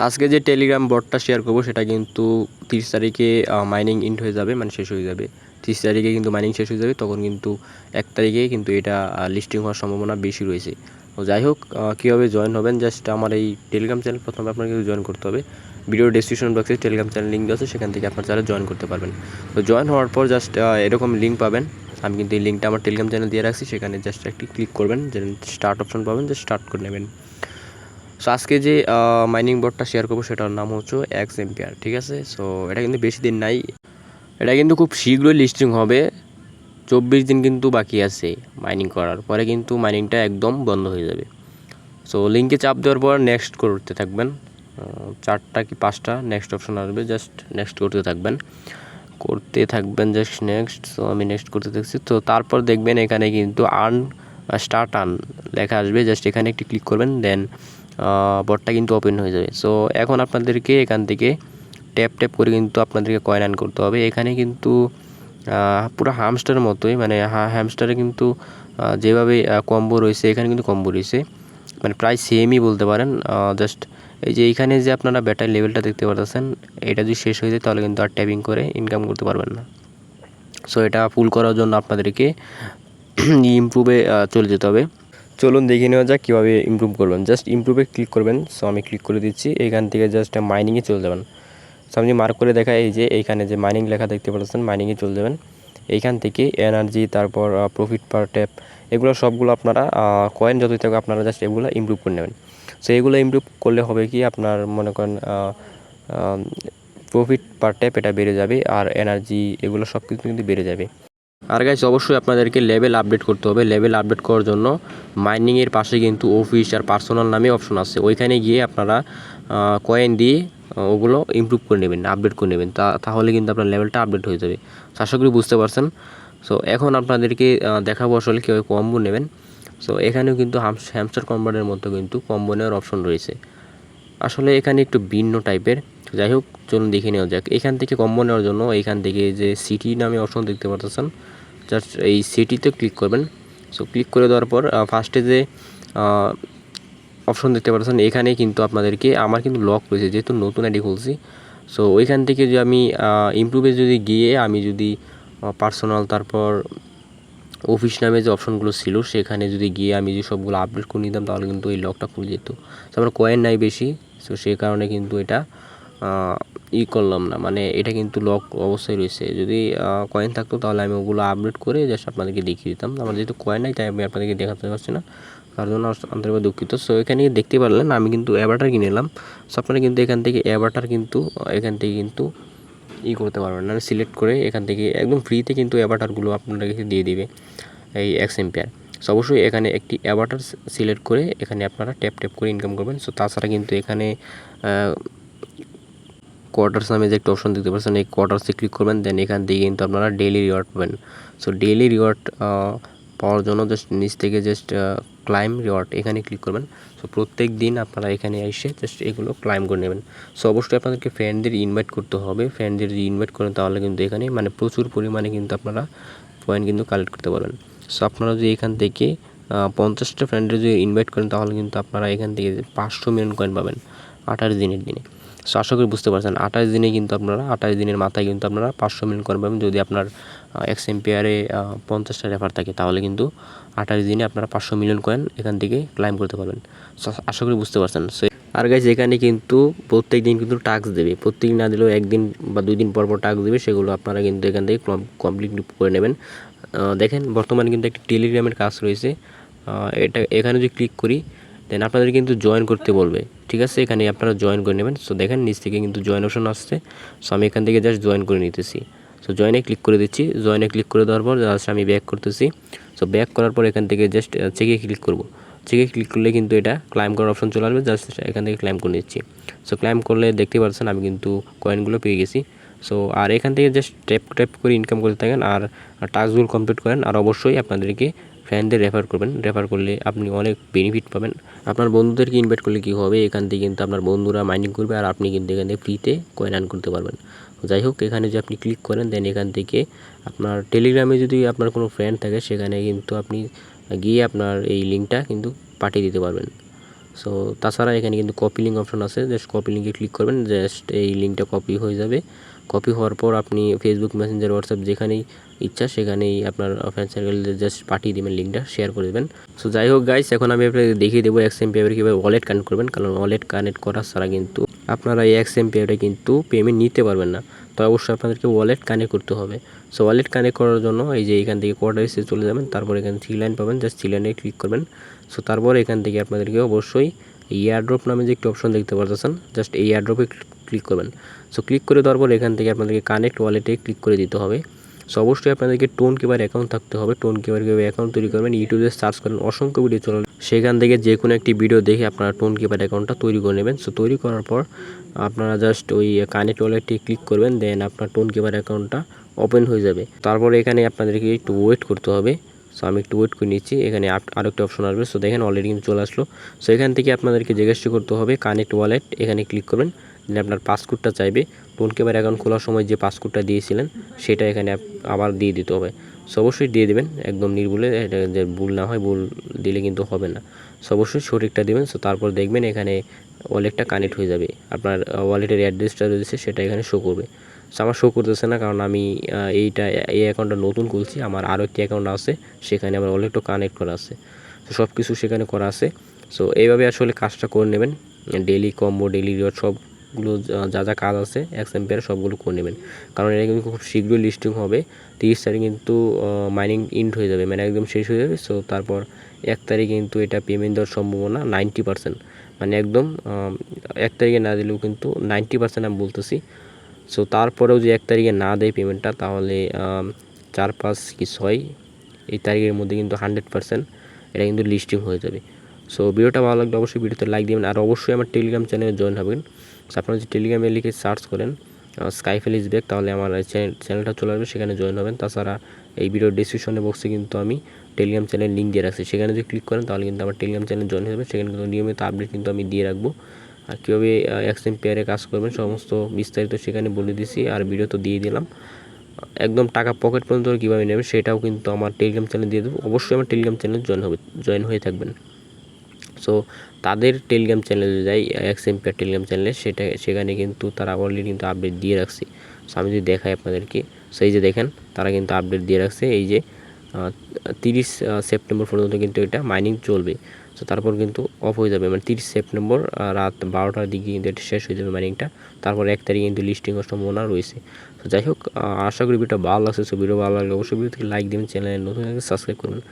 আজকে যে Telegram বটটা share করব সেটা কিন্তু 30 তারিখে মাইনিং ইন্ড হয়ে যাবে, মানে শেষ হয়ে যাবে। 30 তারিখে কিন্তু মাইনিং শেষ হয়ে যাবে, তখন কিন্তু 1 তারিখে কিন্তু এটা লিস্টিং হওয়ার সম্ভাবনা বেশি রয়েছে। তো যাই হোক, কীভাবে জয়েন হবেন, জাস্ট আমার এই টেলিগ্রাম চ্যানেল প্রথমে আপনাকে জয়েন করতে হবে। ভিডিও ডেসক্রিপশন বক্সে টেলিগ্রাম চ্যানেল লিঙ্ক আছে, সেখান থেকে আপনার চ্যানেল জয়েন করতে পারবেন। তো জয়েন হওয়ার পর জাস্ট এরকম লিঙ্ক পাবেন। আমি কিন্তু এই লিঙ্কটা আমার টেলিগ্রাম চ্যানেল দিয়ে রাখছি, সেখানে জাস্ট একটি ক্লিক করবেন, যেন স্টার্ট অপশন পাবেন, জাস্ট স্টার্ট করে নেবেন। সো আজকে যে মাইনিং বোর্ডটা শেয়ার করবো সেটার নাম হচ্ছে এক্স এম্পিয়ার, ঠিক আছে। সো এটা কিন্তু বেশি দিন নাই, এটা কিন্তু খুব শীঘ্রই লিস্টিং হবে। 24 দিন কিন্তু বাকি আছে মাইনিং করার পরে, কিন্তু মাইনিংটা একদম বন্ধ হয়ে যাবে। সো লিঙ্কে চাপ দেওয়ার পর নেক্সট করতে থাকবেন, 4টা কি 5টা নেক্সট অপশন আসবে, জাস্ট নেক্সট করতে থাকবেন জাস্ট নেক্সট। সো আমি নেক্সট করতে থাকছি। তো তারপর দেখবেন এখানে কিন্তু স্টার্ট আর্ন লেখা আসবে, জাস্ট এখানে একটি ক্লিক করবেন, দেন বটটা কিন্তু ওপেন হয়ে যাবে। সো এখন আপনাদেরকে এখান থেকে ট্যাপ ট্যাপ করে কিন্তু আপনাদেরকে কয়েন আর্ন করতে হবে। এখানে কিন্তু পুরো হামস্টারের মতোই, মানে হ্যামস্টারে কিন্তু যেভাবে কম্বো রয়েছে এখানে কিন্তু কম্বো রয়েছে, মানে প্রায় সেমই বলতে পারেন। জাস্ট এই যে এইখানে যে আপনারা ব্যাটারি লেভেলটা দেখতে পাচ্ছেন, এটা যদি শেষ হয়ে যায় তাহলে কিন্তু আর ট্যাপিং করে ইনকাম করতে পারবেন না। সো এটা ফুল করার জন্য আপনাদেরকে ইমপ্রুভে চলে যেতে হবে। চলুন দেখে নেওয়া যাক কীভাবে ইমপ্রুভ করবেন। জাস্ট ইমপ্রুভে ক্লিক করবেন। সো আমি ক্লিক করে দিচ্ছি, এইখান থেকে জাস্ট মাইনিংয়ে চলে যাবেন। সো আমি মার্ক করে দেখা, এই যে এইখানে যে মাইনিং লেখা দেখতে পাচ্ছেন, মাইনিংয়ে চলে যাবেন। এইখান থেকে এনার্জি, তারপর প্রফিট পার ট্যাপ, এগুলো সবগুলো আপনারা কয়েন যতই থাকুক আপনারা জাস্ট এগুলো ইমপ্রুভ করে নেবেন। সো এগুলো ইমপ্রুভ করলে হবে কি, আপনার মনে করেন প্রফিট পার ট্যাপ এটা বেড়ে যাবে, আর এনার্জি এগুলো সব কিছু কিন্তু বেড়ে যাবে। আর গাইস, অবশ্যই আপনাদেরকে লেভেল আপডেট করতে হবে। লেভেল আপডেট করার জন্য মাইনিংয়ের পাশে কিন্তু অফিস আর পার্সোনাল নামে অপশন আছে, ওইখানে গিয়ে আপনারা কয়েন দিয়ে ওগুলো ইমপ্রুভ করে নেবেন, আপডেট করে নেবেন। তাহলে কিন্তু আপনার লেভেলটা আপডেট হয়ে যাবে। আশা করি বুঝতে পারছেন। সো এখন আপনাদেরকে দেখাবো আসলে কীভাবে কম্বো নেবেন। সো এখানেও কিন্তু হ্যামস্টার কম্বোর মতো কিন্তু কম্বো নেওয়ার অপশন রয়েছে। আসলে এখানে একটু ভিন্ন টাইপের। যাই হোক, চলুন দেখে নেওয়া যাক। এখান থেকে কম্বো নেওয়ার জন্য এইখান থেকে যে সিটি নামে অপশন দেখতে পাচ্ছেন, জাস্ট এই সিটিতে ক্লিক করবেন। সো ক্লিক করে দেওয়ার পর ফার্স্টে যে অপশন দেখতে পাচ্ছেন, এখানে কিন্তু আপনাদেরকে, আমার কিন্তু লক রয়েছে যেহেতু নতুন আইডি খুলছি। সো ওইখান থেকে যে আমি ইমপ্রুভে যদি গিয়ে আমি যদি পার্সোনাল তারপর অফিস নামে যে অপশনগুলো ছিল সেখানে যদি গিয়ে আমি যে সবগুলো আপডেট করে নিতাম, তাহলে কিন্তু এই লকটা খুলে যেত। তো আমার কয়েন নাই বেশি, সো সেই কারণে কিন্তু এটা করলাম না, মানে এটা কিন্তু লক অবস্থায় রয়েছে। যদি কয়েন থাকতো তাহলে আমি ওগুলো আপডেট করে জাস্ট আপনাদেরকে দেখিয়ে দিতাম। আমার যেহেতু কয়েন নাই তাই আমি আপনাদেরকে দেখাতে পারছি না, তার জন্য আন্তরিকভাবে দুঃখিত। সো এখানে দেখতে পারলেন আমি কিন্তু অ্যাভাটার কিনে নিলাম। সো আপনারা কিন্তু এখান থেকে অ্যাভাটার কিন্তু কিন্তু করতে পারবেন না, সিলেক্ট করে এখান থেকে একদম ফ্রিতে কিন্তু অ্যাভাটারগুলো আপনাদেরকে দিয়ে দিবে এই এক্স এম্পিয়ার। সো অবশ্যই এখানে একটি অ্যাভাটার সিলেক্ট করে এখানে আপনারা ট্যাপ ট্যাপ করে ইনকাম করবেন। সো তাছাড়া কিন্তু এখানে কোয়ার্টার্স নামে যে একটা অপশন দেখতে পাচ্ছেন, এই কোয়ার্টার্সে ক্লিক করবেন, দেন এখান থেকে কিন্তু আপনারা ডেইলি রিওয়ার্ড পাবেন। সো ডেইলি রিওয়ার্ড পাওয়ার জন্য জাস্ট নিচ থেকে জাস্ট ক্লাইম রিওয়ার্ড এখানে ক্লিক করবেন। সো প্রত্যেক দিন আপনারা এখানে এসে জাস্ট এগুলো ক্লাইম করে নেবেন। সো অবশ্যই আপনাদেরকে ফ্রেন্ডদের ইনভাইট করতে হবে। ফ্রেন্ডদের যদি ইনভাইট করেন তাহলে কিন্তু এখানে মানে প্রচুর পরিমাণে কিন্তু আপনারা পয়েন্ট কিন্তু কালেক্ট করতে পারবেন। সো আপনারা যদি এখান থেকে 50টা ফ্রেন্ডের যদি ইনভাইট করেন তাহলে কিন্তু আপনারা এখান থেকে 500 মিলিয়ন কয়েন পাবেন 28 দিনের দিনে। সো আশা করি বুঝতে পারছেন, 28 দিনে কিন্তু আপনারা 28 দিনের মাথায় কিন্তু আপনারা 500 মিলিয়ন কয়েন পাবেন। যদি আপনার এক্স এম্পিয়ারে 50টা রেফার থাকে তাহলে কিন্তু 28 দিনে আপনারা 500 মিলিয়ন কয়েন এখান থেকে ক্লাইম করতে পারবেন। সো আশা করি বুঝতে পারছেন। সো আর গাইজ, এখানে কিন্তু প্রত্যেক দিন কিন্তু টাস্ক দেবে, প্রত্যেক দিন না দিলেও একদিন বা 2 দিন পর পর টাস্ক দেবে, সেগুলো আপনারা কিন্তু এখান থেকে কমপ্লিট করে নেবেন। দেখেন বর্তমানে কিন্তু একটি টেলিগ্রামের কাজ রয়েছে, এখানে যদি ক্লিক করি দেন আপনাদের কিন্তু জয়েন করতে বলবে, ঠিক আছে। এখানে আপনারা জয়েন করে নেবেন। সো দেখেন নিচ থেকে কিন্তু জয়েন অপশন আসছে। সো আমি এখান থেকে জাস্ট জয়েন করে নিতেছি। সো জয়েনে ক্লিক করে দিচ্ছি। জয়েনে ক্লিক করে দেওয়ার পর জাস্ট আমি ব্যাক করতেছি। সো ব্যাক করার পর এখান থেকে জাস্ট চেকে ক্লিক করব। চেকে ক্লিক করলে কিন্তু এটা ক্লাইম করার অপশন চলে আসবে, জাস্ট এখান থেকে ক্লাইম করে নিচ্ছি। সো ক্লাইম করলে দেখতে পাচ্ছেন আমি কিন্তু কয়েনগুলো পেয়ে গেছি। সো আর এখান থেকে জাস্ট ট্যাপ ট্যাপ করে ইনকাম করতে থাকেন আর টাস্কগুলো কমপ্লিট করেন। আর অবশ্যই আপনাদেরকে ফ্রেন্ডদের রেফার করবেন, রেফার করলে আপনি অনেক বেনিফিট পাবেন। আপনার বন্ধুদেরকে ইনভাইট করলে কী হবে, এখান থেকে কিন্তু আপনার বন্ধুরা মাইনিং করবে আর আপনি কিন্তু এখান থেকে ফ্রিতে কয়েন আর্ন করতে পারবেন। যাই হোক, এখানে যদি আপনি ক্লিক করেন দেন এখান থেকে আপনার টেলিগ্রামে যদি আপনার কোনো ফ্রেন্ড থাকে সেখানে কিন্তু আপনি গিয়ে আপনার এই লিঙ্কটা কিন্তু পাঠিয়ে দিতে পারবেন। সো তাছাড়া এখানে কিন্তু কপি লিঙ্ক অপশন আছে, জাস্ট কপি লিঙ্কে ক্লিক করবেন, জাস্ট এই লিঙ্কটা কপি হয়ে যাবে। কপি হওয়ার পর আপনি ফেসবুক মেসেঞ্জার হোয়াটসঅ্যাপ যেখানেই ইচ্ছা সেখানেই আপনার ফ্রেন্ড সার্কেলে জাস্ট পাঠিয়ে দেবেন, লিঙ্কটা শেয়ার করে দেবেন। সো যাই হোক গাইস, এখন আমি আপনাকে দেখিয়ে দেবো এক্সএমপি অ্যাপে কীভাবে ওয়ালেট কানেক্ট করবেন, কারণ ওয়ালেট কানেক্ট করা ছাড়া কিন্তু আপনারা এই এক্সএমপি অ্যাপে কিন্তু পেমেন্ট নিতে পারবেন না। তো অবশ্যই আপনাদেরকে ওয়ালেট কানেক্ট করতে হবে। সো ওয়ালেট কানেক্ট করার জন্য এই যে এখান থেকে কোয়ার্টারিসে চলে যাবেন, তারপর এখানে থ্রি লাইন পাবেন, জাস্ট থ্রি লাইনে ক্লিক করবেন। সো তারপর এখান থেকে আপনাদেরকে অবশ্যই এয়ারড্রপ নামে যে একটি অপশন দেখতে পাচ্ছেন, জাস্ট এই এয়ারড্রপে ক্লিক করবেন। সো ক্লিক করে দেওয়ার পর এখান থেকে আপনাদেরকে কানেক্ট ওয়ালেটে ক্লিক করে দিতে হবে। সো অবশ্যই আপনাদেরকে টোন কিপার অ্যাকাউন্ট থাকতে হবে। টোন কিপার কীভাবে অ্যাকাউন্ট তৈরি করবেন, ইউটিউবে সার্চ করেন, অসংখ্য ভিডিও চলে, সেখান থেকে যে কোনো একটি ভিডিও দেখে আপনারা টোন কিপার অ্যাকাউন্টটা তৈরি করে নেবেন। সো তৈরি করার পর আপনারা জাস্ট ওই কানেক্ট ওয়ালেটে ক্লিক করবেন, দেন আপনার টোন কিপার অ্যাকাউন্টটা ওপেন হয়ে যাবে। তারপরে এখানে আপনাদেরকে একটু ওয়েট করতে হবে। সো আমি একটু ওয়েট করে নিচ্ছি, এখানে আরেকটি অপশন আসবে। সো দেখেন অলরেডি কিন্তু চলে আসলো। সো এখান থেকে আপনাদেরকে জিজ্ঞাসা করতে হবে কানেক্ট ওয়ালেট, এখানে ক্লিক করবেন, দেন আপনার পাসওয়ার্ডটা চাইবে। টোন কিপার অ্যাকাউন্ট খোলার সময় যে পাসওয়ার্ডটা দিয়েছিলেন সেটা এখানে আবার দিয়ে দিতে হবে। সো অবশ্যই দিয়ে দেবেন একদম নির্ভুলে, এটা যে ভুল না হয়, ভুল দিলে কিন্তু হবে না। সো অবশ্যই সঠিকটা দেবেন। সো তারপর দেখবেন এখানে ওয়ালেটটা কানেক্ট হয়ে যাবে, আপনার ওয়ালেটের অ্যাড্রেসটা রয়েছে সেটা এখানে শো করবে। সো আমার শো করতেছে না, কারণ আমি এই অ্যাকাউন্টটা নতুন খুলছি, আমার আরও একটি অ্যাকাউন্ট আছে সেখানে আমার ওয়ালেটও কানেক্ট করা আছে। তো সব কিছু সেখানে করা আছে। সো এইভাবে আসলে কাজটা করে নেবেন, ডেলি কম্বো, ডেলি রিওয়ার্ড সবগুলো যা যা কাজ আছে এক্সএমপি সবগুলো করে নেবেন, কারণ এটা কিন্তু খুব শীঘ্রই লিস্টিং হবে। 30 তারিখ কিন্তু মাইনিং ইন্ড হয়ে যাবে, মানে একদম শেষ হয়ে যাবে। সো তারপর 1 তারিখে কিন্তু এটা পেমেন্ট দেওয়ার সম্ভাবনা 90%, মানে একদম 1 তারিখে না দিলেও কিন্তু 90% আমি বলতেছি। সো তারপরেও যে 1 তারিখে না দেয় পেমেন্টটা, তাহলে 4, 5 কি 6 এই তারিখের মধ্যে কিন্তু 100% এটা কিন্তু লিস্টিং হয়ে যাবে। সো ভিডিওটা ভালো লাগলে অবশ্যই ভিডিওতে লাইক দিবেন, আর অবশ্যই আমার টেলিগ্রাম চ্যানেলে জয়েন হবেন। সো আপনারা যদি টেলিগ্রামে লিখে সার্চ করেন স্কাইফেল ইজ ব্যাক, তাহলে আমার চ্যানেলটা চলে আসবে, সেখানে জয়েন হবেন। তাছাড়া এই ভিডিওর ডিসক্রিপশনে বক্সে কিন্তু আমি টেলিগ্রাম চ্যানেলের লিঙ্ক দিয়ে রাখছি, সেখানে যদি ক্লিক করেন তাহলে কিন্তু আমার টেলিগ্রাম চ্যানেল জয়েন হয়ে যাবে। সেখানে কিন্তু নিয়মিত আপডেট কিন্তু আমি দিয়ে রাখবো, আর কীভাবে এক্সএমপি কাজ করবেন সমস্ত বিস্তারিত সেখানে বলে দিছি, আর ভিডিও তো দিয়ে দিলাম। একদম টাকা পকেট পর্যন্ত কীভাবে নেবেন সেটাও কিন্তু আমার টেলিগ্রাম চ্যানেল দিয়ে দেবো। অবশ্যই আমার টেলিগ্রাম চ্যানেল জয়েন হয়ে থাকবেন। সো তাদের টেলিগ্রাম চ্যানেলে যাই, এক্সএমপি টেলিগ্রাম চ্যানেলে, সেখানে কিন্তু তারা অলরেডি কিন্তু আপডেট দিয়ে রাখছে। সো আমি যদি দেখাই আপনাদেরকে, সেই যে দেখেন তারা কিন্তু আপডেট দিয়ে রাখছে, এই যে 30 সেপ্টেম্বর পর্যন্ত কিন্তু এটা মাইনিং চলবে। সো তারপর কিন্তু অফ হয়ে যাবে, মানে 30 সেপ্টেম্বর রাত 12টার দিকে কিন্তু এটা শেষ হয়ে যাবে মাইনিংটা। তারপর 1 তারিখে কিন্তু লিস্টিং হওয়ার সম্ভাবনা রয়েছে। তো যাই হোক, আশা করি ভিডিওটা ভালো লাগছে। সো ভিডিও ভালো লাগলে অবশ্যই ভিডিওতে লাইক দেবেন, চ্যানেলে নতুন সাবস্ক্রাইব করবেন।